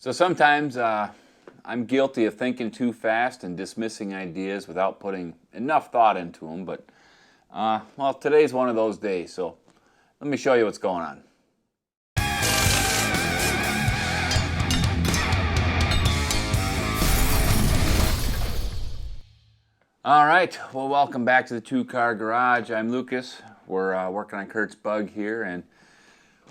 So sometimes I'm guilty of thinking too fast and dismissing ideas without putting enough thought into them. But, well, today's one of those days, so let me show you what's going on. All right, well, welcome back to the Two-Car Garage. I'm Lucas. We're working on Curt's bug here, and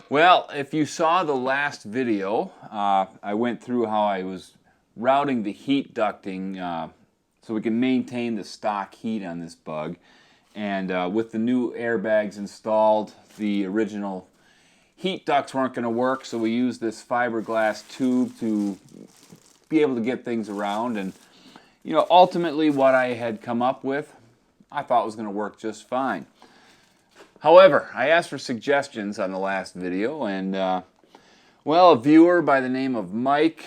well, if you saw the last video, I went through how I was routing the heat ducting so we can maintain the stock heat on this bug. And with the new airbags installed, the original heat ducts weren't going to work, so we used this fiberglass tube to be able to get things around. And you know, ultimately what I had come up with, I thought was going to work just fine. However, I asked for suggestions on the last video, and well, a viewer by the name of Mike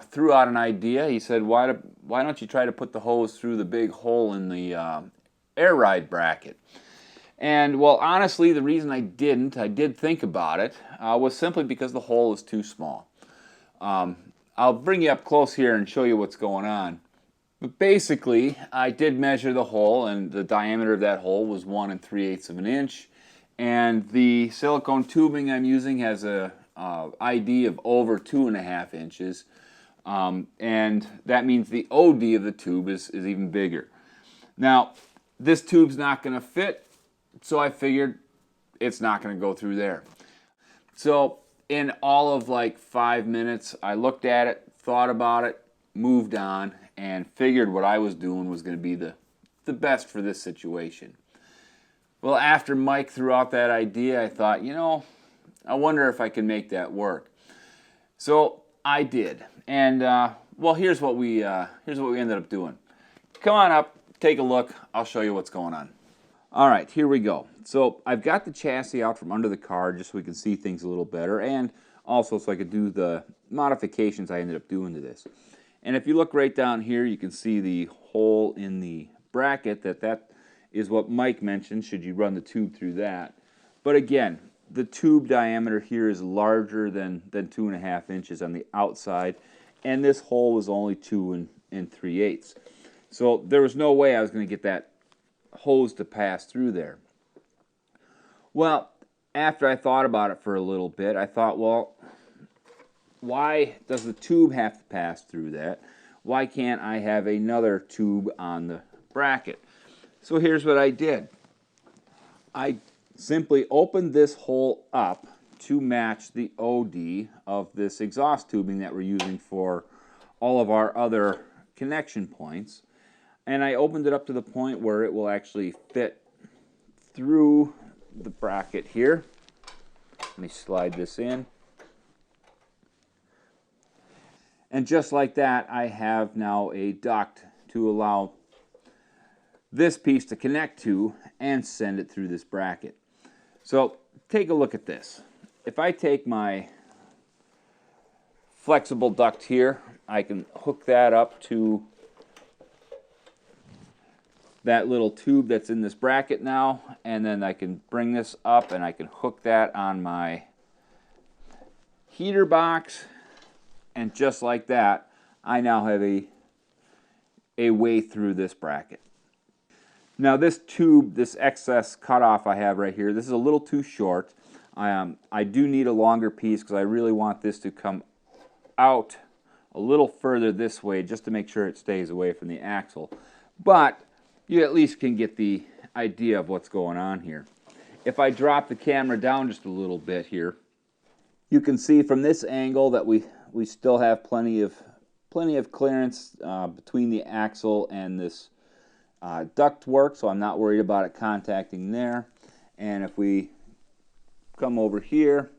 threw out an idea. He said, why don't you try to put the hose through the big hole in the air ride bracket? And well, honestly, the reason I did think about it, was simply because the hole is too small. I'll bring you up close here and show you what's going on. But basically, I did measure the hole, and the diameter of that hole was 1 3/8 of an inch. And the silicone tubing I'm using has a ID of over 2.5 inches. And that means the OD of the tube is even bigger. Now, this tube's not going to fit, so I figured it's not going to go through there. So in all of like 5 minutes, I looked at it, thought about it, moved on, and figured what I was doing was going to be the best for this situation. Well, after Mike threw out that idea, I thought, you know, I wonder if I can make that work. So I did, and well, here's what we ended up doing. Come on up, take a look. I'll show you what's going on. All right, here we go. So I've got the chassis out from under the car just so we can see things a little better, and also so I could do the modifications I ended up doing to this. And if you look right down here, you can see the hole in the bracket. That is what Mike mentioned, should you run the tube through that. But again, the tube diameter here is larger than 2.5 inches on the outside, and this hole was only 2 3/8. So there was no way I was going to get that hose to pass through there. Well, after I thought about it for a little bit, I thought, well, why does the tube have to pass through that? Why can't I have another tube on the bracket? So here's what I did. I simply opened this hole up to match the OD of this exhaust tubing that we're using for all of our other connection points. And I opened it up to the point where it will actually fit through the bracket here. Let me slide this in. And just like that, I have now a duct to allow this piece to connect to and send it through this bracket. So take a look at this. If I take my flexible duct here, I can hook that up to that little tube that's in this bracket now, and then I can bring this up and I can hook that on my heater box. And just like that, I now have a way through this bracket. Now this tube, this excess cutoff I have right here, this is a little too short. I do need a longer piece because I really want this to come out a little further this way just to make sure it stays away from the axle. But you at least can get the idea of what's going on here. If I drop the camera down just a little bit here, you can see from this angle that we still have plenty of clearance between the axle and this duct work, so I'm not worried about it contacting there. And if we come over here,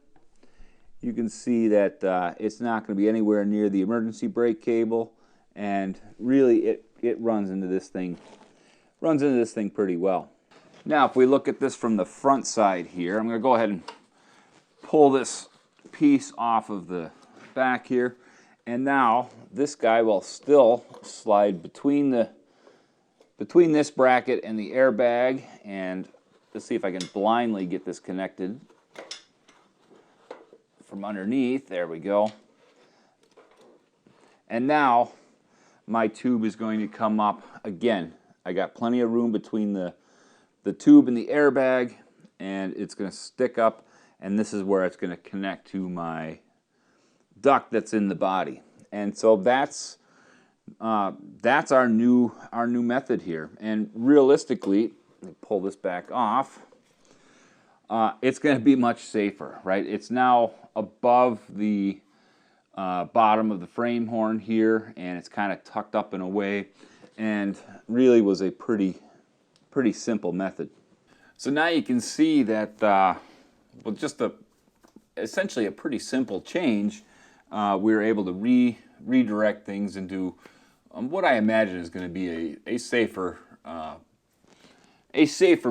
you can see that it's not going to be anywhere near the emergency brake cable, and really it runs into this thing pretty well. Now if we look at this from the front side here, I'm going to go ahead and pull this piece off of the back here, and now this guy will still slide between this bracket and the airbag, and let's see if I can blindly get this connected from underneath. There we go. And now my tube is going to come up again. I got plenty of room between the tube and the airbag, and it's going to stick up, and this is where it's going to connect to my duct that's in the body. And so that's our new method here. And realistically, let me pull this back off. It's going to be much safer, right? It's now above the bottom of the frame horn here, and it's kind of tucked up in a way, and really was a pretty simple method. So now you can see that with just essentially a pretty simple change, we were able to redirect things into what I imagine is going to be a safer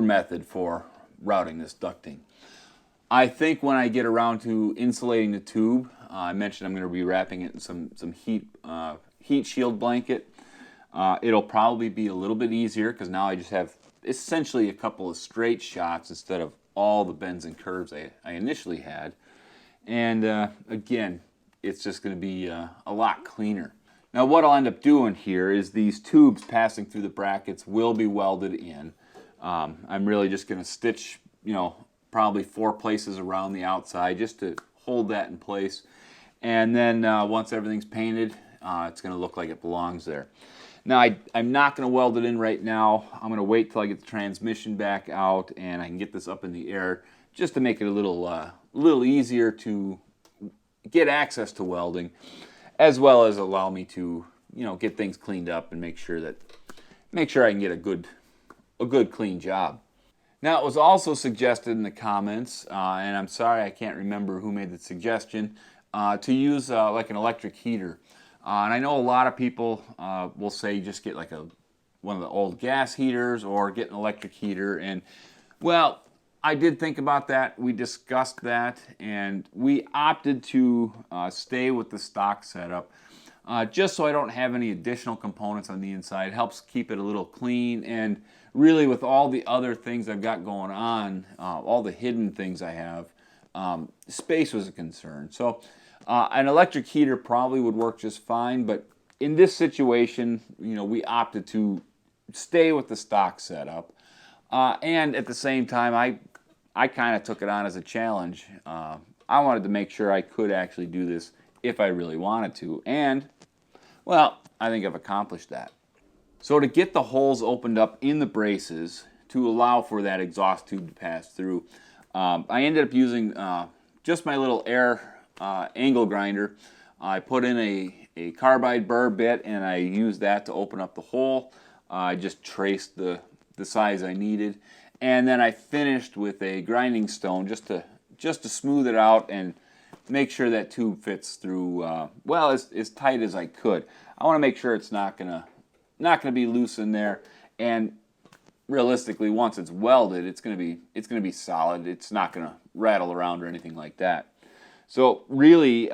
method for routing this ducting. I think when I get around to insulating the tube, I mentioned I'm going to be wrapping it in some heat shield blanket. It'll probably be a little bit easier because now I just have essentially a couple of straight shots instead of all the bends and curves I initially had. And again, it's just going to be a lot cleaner. Now what I'll end up doing here is these tubes passing through the brackets will be welded in. I'm really just going to stitch, probably 4 places around the outside just to hold that in place. And then once everything's painted, it's going to look like it belongs there. Now I'm not going to weld it in right now. I'm going to wait till I get the transmission back out and I can get this up in the air just to make it a little easier to get access to welding, as well as allow me to get things cleaned up and make sure I can get a good clean job. Now it was also suggested in the comments, and I'm sorry I can't remember who made the suggestion, to use like an electric heater. And I know a lot of people will say just get like one of the old gas heaters or get an electric heater. And well, I did think about that. We discussed that, and we opted to stay with the stock setup just so I don't have any additional components on the inside. It helps keep it a little clean, and really with all the other things I've got going on, all the hidden things I have, space was a concern. So an electric heater probably would work just fine, but in this situation, we opted to stay with the stock setup. And at the same time, I kind of took it on as a challenge. I wanted to make sure I could actually do this if I really wanted to. And, well, I think I've accomplished that. So to get the holes opened up in the braces to allow for that exhaust tube to pass through, I ended up using just my little air angle grinder. I put in a carbide burr bit and I used that to open up the hole. I just traced the size I needed. And then I finished with a grinding stone just to smooth it out and make sure that tube fits through as tight as I could. I want to make sure it's not gonna be loose in there, and realistically, once it's welded, it's gonna be solid. It's not gonna rattle around or anything like that. So really,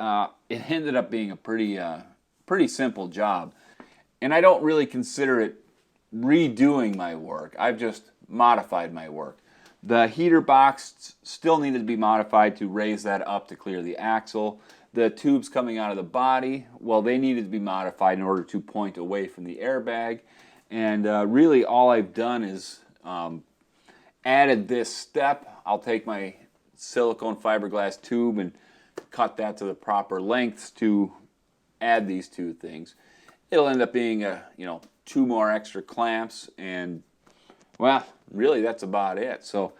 it ended up being a pretty simple job, and I don't really consider it redoing my work. I've just modified my work. The heater box still needed to be modified to raise that up to clear the axle. The tubes coming out of the body, well, they needed to be modified in order to point away from the airbag. And really all I've done is added this step. I'll take my silicone fiberglass tube and cut that to the proper lengths to add these two things. It'll end up being 2 more extra clamps, and well, really that's about it. So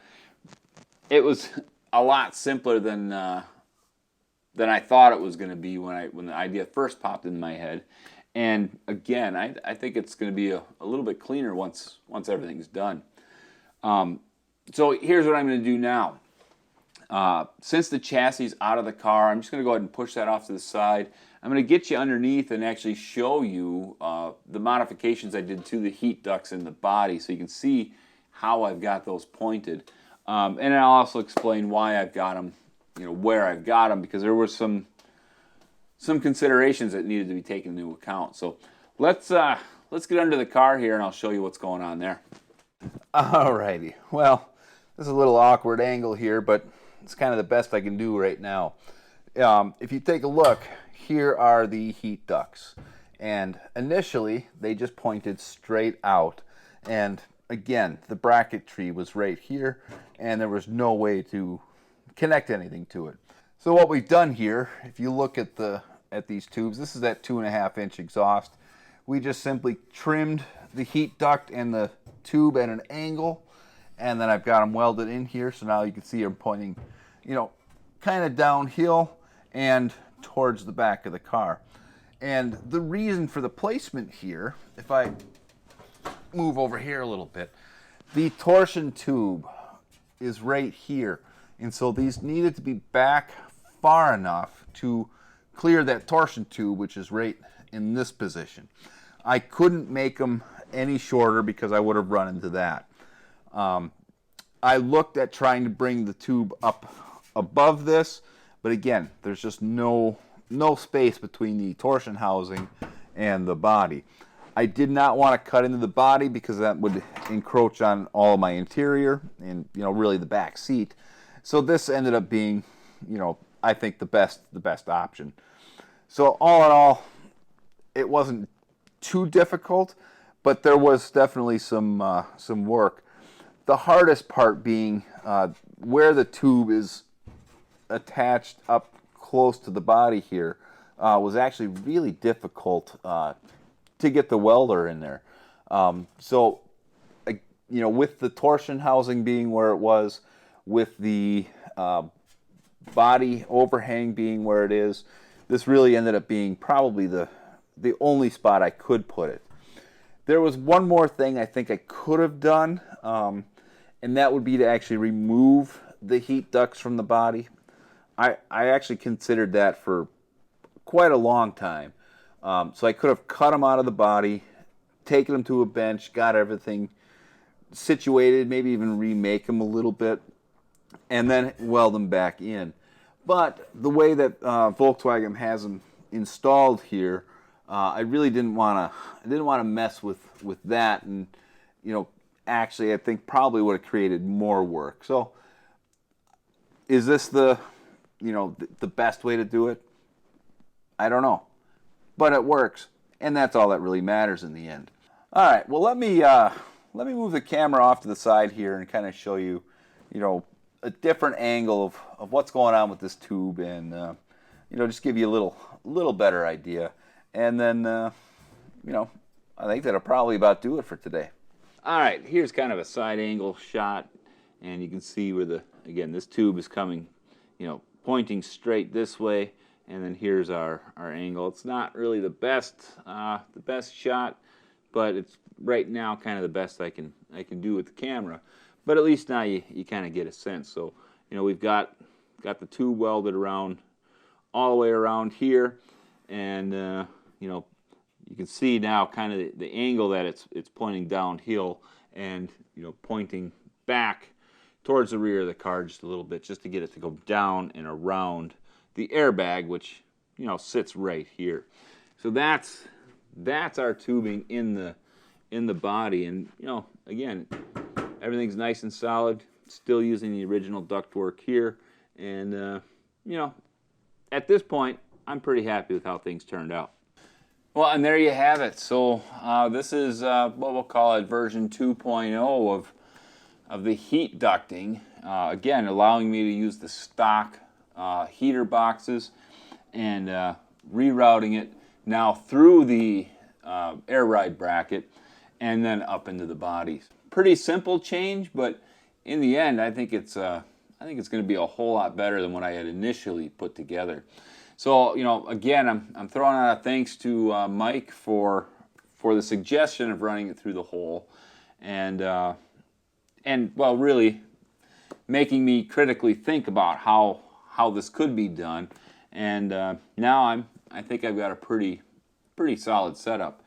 it was a lot simpler than I thought it was going to be when the idea first popped in my head. And again, I think it's going to be a little bit cleaner once everything's done. So here's what I'm going to do now. Since the chassis is out of the car, I'm just going to go ahead and push that off to the side. I'm going to get you underneath and actually show you the modifications I did to the heat ducts in the body so you can see how I've got those pointed. And I'll also explain why I've got them, where I've got them, because there were some considerations that needed to be taken into account. So let's get under the car here and I'll show you what's going on there. Alrighty, well, this is a little awkward angle here, but it's kind of the best I can do right now. If you take a look, here are the heat ducts. And initially, they just pointed straight out. And again, the bracketry was right here, and there was no way to connect anything to it. So what we've done here, if you look at these tubes, this is that 2.5-inch exhaust. We just simply trimmed the heat duct and the tube at an angle, and then I've got them welded in here, so now you can see them pointing, you know, kind of downhill and towards the back of the car. And the reason for the placement here, if I move over here a little bit, the torsion tube is right here, and so these needed to be back far enough to clear that torsion tube, which is right in this position. I couldn't make them any shorter because I would have run into that. I looked at trying to bring the tube up above this, but again, there's just no space between the torsion housing and the body. I did not want to cut into the body because that would encroach on all of my interior and, you know, really the back seat. So this ended up being, you know, I think the best option. So all in all, it wasn't too difficult, but there was definitely some work. The hardest part being where the tube is attached up close to the body here was actually really difficult to get the welder in there. So, you know, with the torsion housing being where it was, with the body overhang being where it is, this really ended up being probably the only spot I could put it. There was one more thing I think I could have done, and that would be to actually remove the heat ducts from the body. I actually considered that for quite a long time. So I could have cut them out of the body, taken them to a bench, got everything situated, maybe even remake them a little bit, and then weld them back in. But the way that Volkswagen has them installed here, I really didn't want to mess with that, and you know, actually I think probably would have created more work. So is this the best way to do it? I don't know, but it works, and that's all that really matters in the end. All right, well, let me move the camera off to the side here and kind of show you, you know, a different angle of what's going on with this tube, and you know, just give you a little better idea. And then, you know, I think that'll probably about do it for today. All right, here's kind of a side angle shot, and you can see where again, this tube is coming, you know, pointing straight this way, and then here's our angle. It's not really the best shot, but it's right now kind of the best I can do with the camera. But at least now you kind of get a sense. So, you know, we've got the tube welded around all the way around here, and you know, you can see now kind of the angle that it's pointing downhill, and you know, pointing back towards the rear of the car just a little bit, just to get it to go down and around the airbag, which, you know, sits right here. So that's our tubing in the body, and you know, again, everything's nice and solid. Still using the original ductwork here, and you know, at this point, I'm pretty happy with how things turned out. Well, and there you have it. So this is what we'll call it version 2.0 of the heat ducting. Again, allowing me to use the stock heater boxes and rerouting it now through the air ride bracket and then up into the bodies. Pretty simple change, but in the end, I think it's going to be a whole lot better than what I had initially put together. So, you know, again, I'm throwing out a thanks to Mike for the suggestion of running it through the hole, and well, really making me critically think about how this could be done. And now I think I've got a pretty solid setup.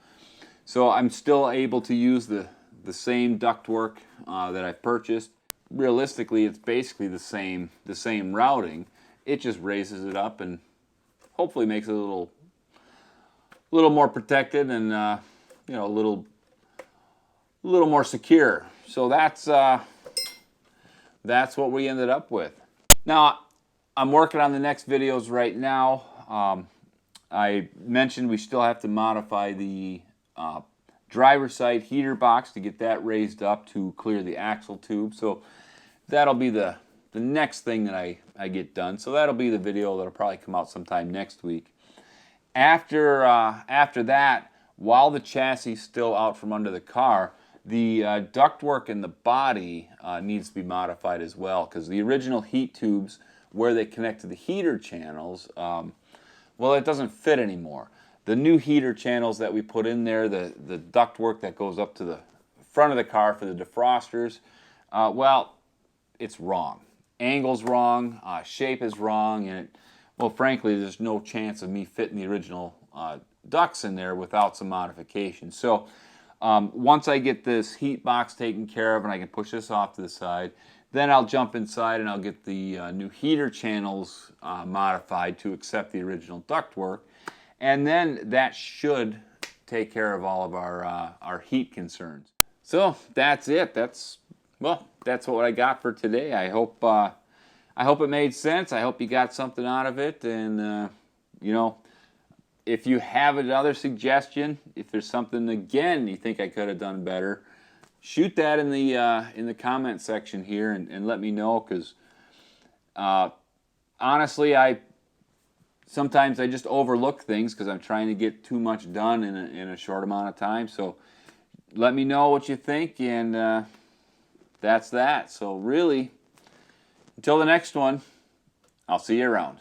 So I'm still able to use the same ductwork that I purchased. Realistically, it's basically the same routing. It just raises it up and hopefully makes it a little more protected and you know, a little more secure. So that's what we ended up with. Now I'm working on the next videos right now. I mentioned we still have to modify the driver's side heater box to get that raised up to clear the axle tube. So that'll be the next thing that I get done. So that'll be the video that'll probably come out sometime next week. After that, while the chassis is still out from under the car, the ductwork in the body needs to be modified as well, because the original heat tubes where they connect to the heater channels, well, it doesn't fit anymore. The new heater channels that we put in there, the ductwork that goes up to the front of the car for the defrosters, well, it's wrong. Angle's wrong, shape is wrong, and well, frankly, there's no chance of me fitting the original ducts in there without some modification. So once I get this heat box taken care of and I can push this off to the side, then I'll jump inside and I'll get the new heater channels modified to accept the original ductwork. And then that should take care of all of our heat concerns. So that's it. That's what I got for today. I hope it made sense. I hope you got something out of it. And you know, if you have another suggestion, if there's something again you think I could have done better, shoot that in the comment section here and let me know, because honestly, sometimes I just overlook things because I'm trying to get too much done in a short amount of time. So let me know what you think, and that's that. So really, until the next one, I'll see you around.